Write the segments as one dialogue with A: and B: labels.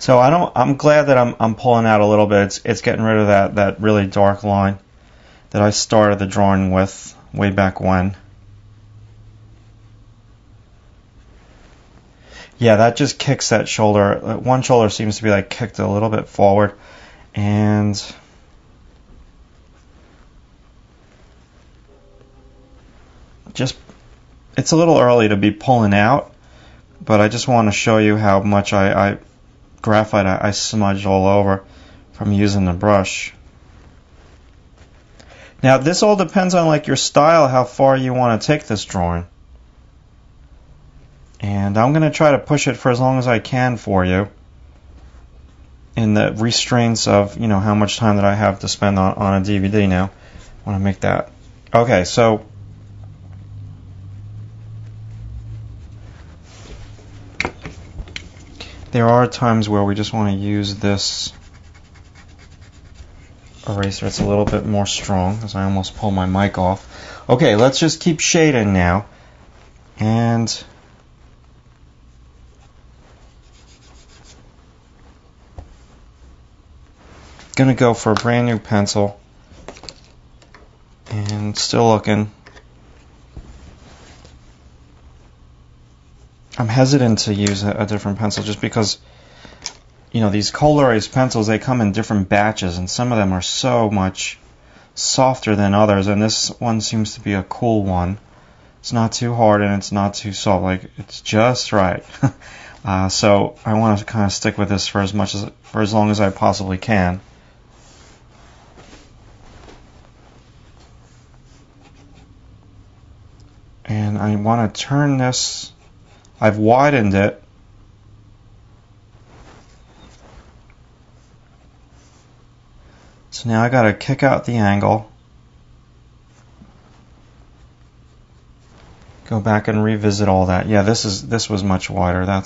A: So I'm glad that I'm pulling out a little bit. It's getting rid of that really dark line that I started the drawing with way back when. Yeah, that just kicks that shoulder. One shoulder seems to be like kicked a little bit forward, and just it's a little early to be pulling out, but I just want to show you how much graphite I smudged all over from using the brush. Now this all depends on like your style, how far you want to take this drawing. And I'm going to try to push it for as long as I can for you in the restraints of, you know, how much time that I have to spend on a DVD now. I want to make that. Okay, so there are times where we just want to use this eraser. It's a little bit more strong because I almost pulled my mic off. Okay, let's just keep shading now. And gonna go for a brand new pencil and still looking. I'm hesitant to use a different pencil just because, you know, these colorized pencils, they come in different batches and some of them are so much softer than others, and this one seems to be a cool one. It's not too hard and it's not too soft, like it's just right. So I want to kind of stick with this for as long as I possibly can. And I want to turn this, I've widened it. So now I got to kick out the angle. Go back and revisit all that. Yeah, this was much wider.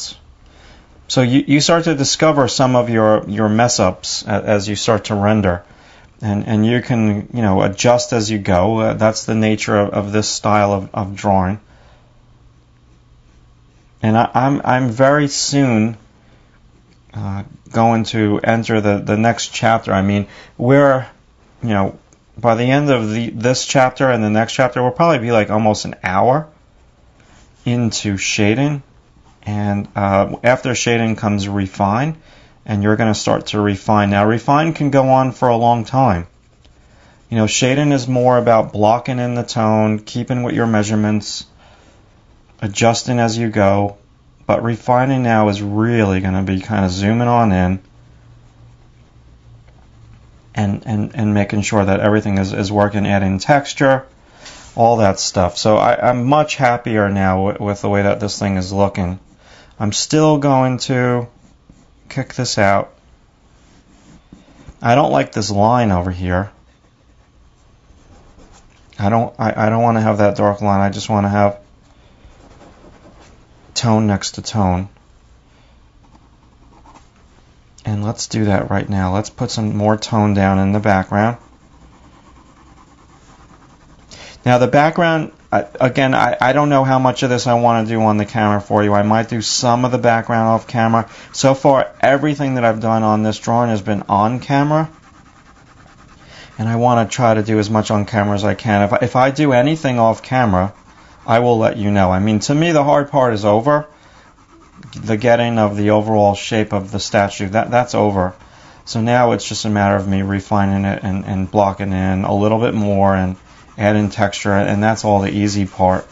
A: So you start to discover some of your mess ups as you start to render. And you can, you know, adjust as you go. That's the nature of this style of drawing. And I'm very soon going to enter the next chapter. I mean, we're, you know, by the end of this chapter and the next chapter, we'll probably be like almost an hour into shading. And after shading comes refine. And you're going to start to refine. Now, refine can go on for a long time. You know, shading is more about blocking in the tone, keeping with your measurements, adjusting as you go. But refining now is really going to be kind of zooming on in and making sure that everything is working, adding texture, all that stuff. So I'm much happier now with the way that this thing is looking. I'm still going to kick this out. I don't like this line over here. I don't want to have that dark line. I just want to have tone next to tone. And let's do that right now. Let's put some more tone down in the background. Now the background, again, I don't know how much of this I want to do on the camera for you. I might do some of the background off camera. So far, everything that I've done on this drawing has been on camera. And I want to try to do as much on camera as I can. If I do anything off camera, I will let you know. I mean, to me, the hard part is over. The getting of the overall shape of the statue, that's over. So now it's just a matter of me refining it and blocking in a little bit more and adding texture, and that's all the easy part.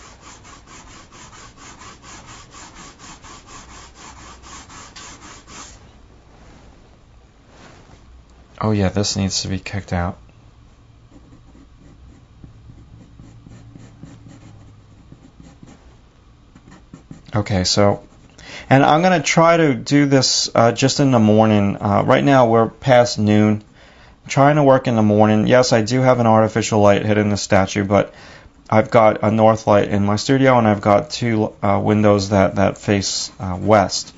A: Oh yeah, this needs to be kicked out. Okay, so, and I'm going to try to do this just in the morning. Right now we're past noon. I'm trying to work in the morning. Yes, I do have an artificial light hitting the statue, but I've got a north light in my studio and I've got two windows that face west.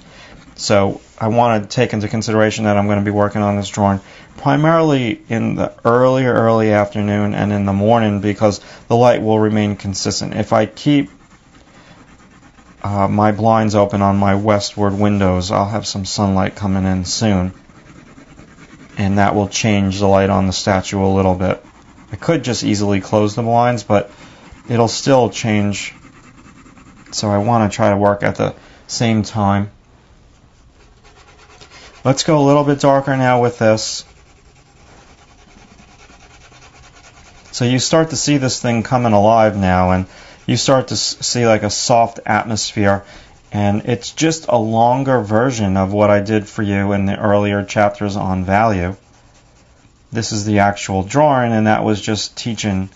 A: So I want to take into consideration that I'm going to be working on this drawing primarily in the early afternoon and in the morning because the light will remain consistent. If I keep my blinds open on my westward windows. I'll have some sunlight coming in soon, and that will change the light on the statue a little bit. I could just easily close the blinds, but it'll still change, so I want to try to work at the same time. Let's go a little bit darker now with this. So you start to see this thing coming alive now, and you start to see like a soft atmosphere, and it's just a longer version of what I did for you in the earlier chapters on value. This is the actual drawing, and that was just teaching.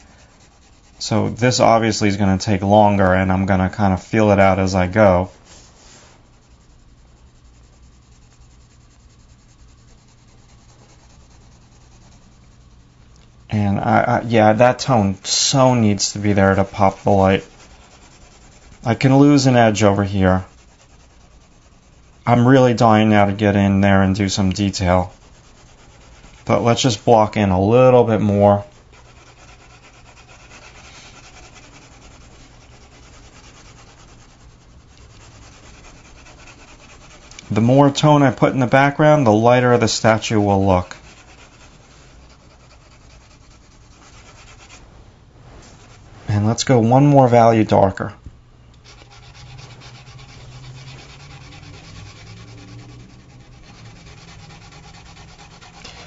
A: So this obviously is going to take longer, and I'm going to kind of feel it out as I go. And yeah, that tone so needs to be there to pop the light. I can lose an edge over here. I'm really dying now to get in there and do some detail. But let's just block in a little bit more. The more tone I put in the background, the lighter the statue will look. And let's go one more value darker.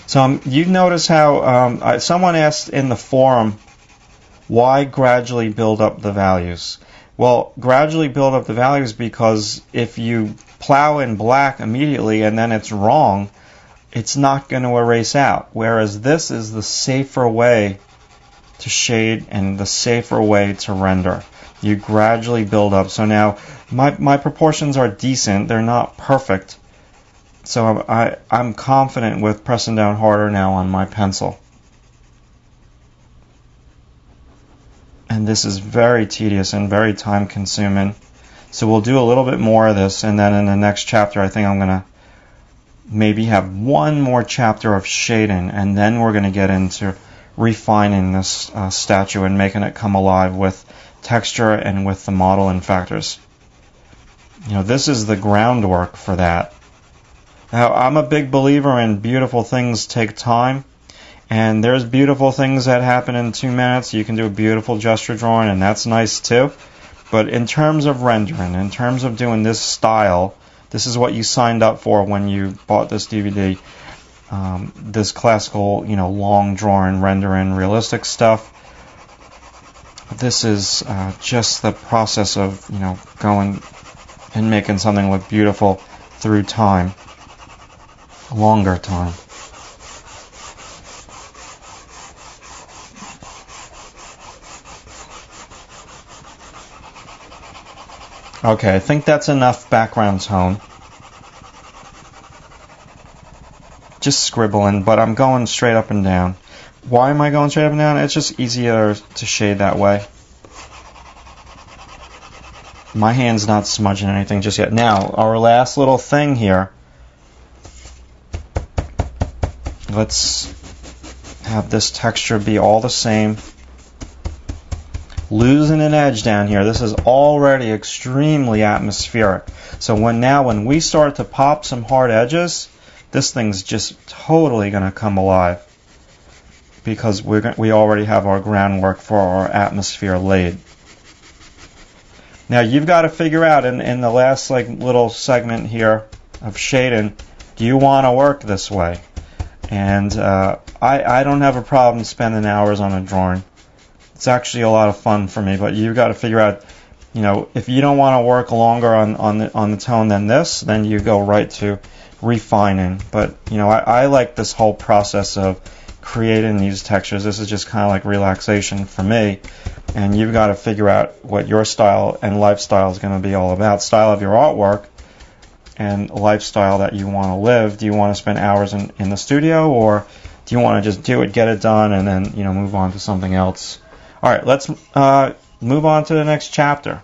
A: So you notice how someone asked in the forum, why gradually build up the values? Well, gradually build up the values because if you plow in black immediately and then it's wrong, it's not going to erase out. Whereas this is the safer way to shade and the safer way to render. You gradually build up. So now my proportions are decent. They're not perfect. So I'm confident with pressing down harder now on my pencil. And this is very tedious and very time consuming. So we'll do a little bit more of this, and then in the next chapter I think I'm going to maybe have one more chapter of shading, and then we're going to get into refining this statue and making it come alive with texture and with the modeling factors. You know, this is the groundwork for that. Now, I'm a big believer in beautiful things take time, and there's beautiful things that happen in 2 minutes. You can do a beautiful gesture drawing, and that's nice too. But in terms of rendering, in terms of doing this style, this is what you signed up for when you bought this DVD. This classical, you know, long drawing, rendering, realistic stuff. This is just the process of, you know, going and making something look beautiful through time. Longer time. Okay, I think that's enough background tone. Just scribbling, but I'm going straight up and down. Why am I going straight up and down? It's just easier to shade that way. My hand's not smudging anything just yet. Now, our last little thing here. Let's have this texture be all the same. Losing an edge down here. This is already extremely atmospheric. So when we start to pop some hard edges, this thing's just totally going to come alive because we already have our groundwork for our atmosphere laid. Now you've got to figure out in the last little segment here of shading, do you want to work this way? And I don't have a problem spending hours on a drawing. It's actually a lot of fun for me, but you've got to figure out, you know, if you don't want to work longer on the tone than this, then you go right to refining. But, you know, I like this whole process of creating these textures. This is just kind of like relaxation for me, and you've got to figure out what your style and lifestyle is going to be all about. Style of your artwork and lifestyle that you want to live. Do you want to spend hours in the studio, or do you want to just do it, get it done, and then, you know, move on to something else? All right, let's move on to the next chapter.